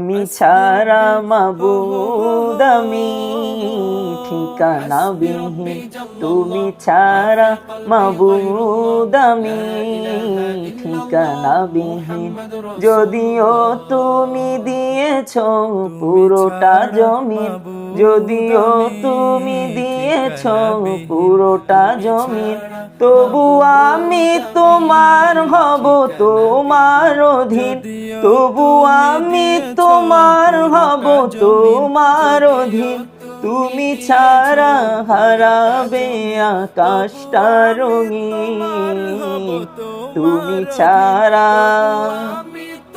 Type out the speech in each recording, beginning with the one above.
তুমি ছাড়া মাবুদ আমি ঠিকানা বিহীন, তুমি ছাড়া মাবুদ আমি ঠিকানা বিহীন। যদিও তুমি দিয়েছ পুরোটা জমিন, যদিও তুমি দিয়েছ পুরোটা জমিন, তবু আমি তোমার হব, তোমার অধীন, তবু আমি তোমার হব, তোমার অধীন। তুমি ছাড়া হারাবে আকাশটা রঙিন, তুমি ছাড়া,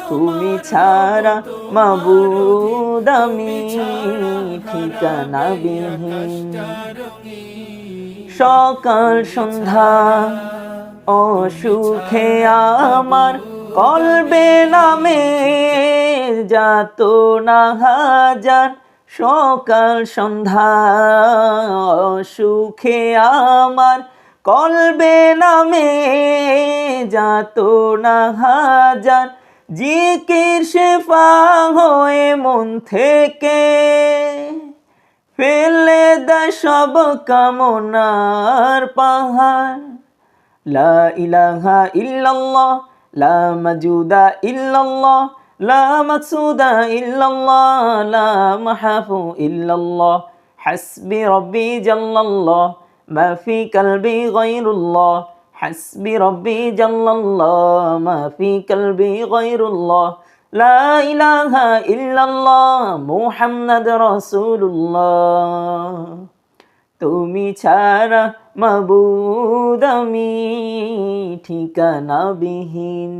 তুমি ছাড়া মাবুদ আমি ঠিকানা বিহীন। সকাল সন্ধ্যা অসুখে আমার কলবে নামে যাতনা হাজার, সকাল সন্ধ্যা অসুখে আমার কলবে নামে যাতনা হাজার, জিকির শেফা হয়ে মন থেকে ফেলে দেয় সব কামনার পাহাড়। লা ইলাহা ইল্লাল্লাহ, লা মাজুদা ইল্লাল্লাহ, লা মাকসুদা ইল্লাল্লাহ, লা মাহাফু ইল্লাল্লাহ, হাসবি রব্বি জাল্লাল্লাহ, মা ফি কলবি গায়রুল্লাহ, হাসবি রব্বি জাল্লাল্লাহ, মা ফি কলবি গায়রুল্লাহ, লা ইলাহা ইল্লাল্লাহ, মুহাম্মাদ রাসূলুল্লাহ। তুমি ছাড়া মাবুদ আমি ঠিকানা বিহীন।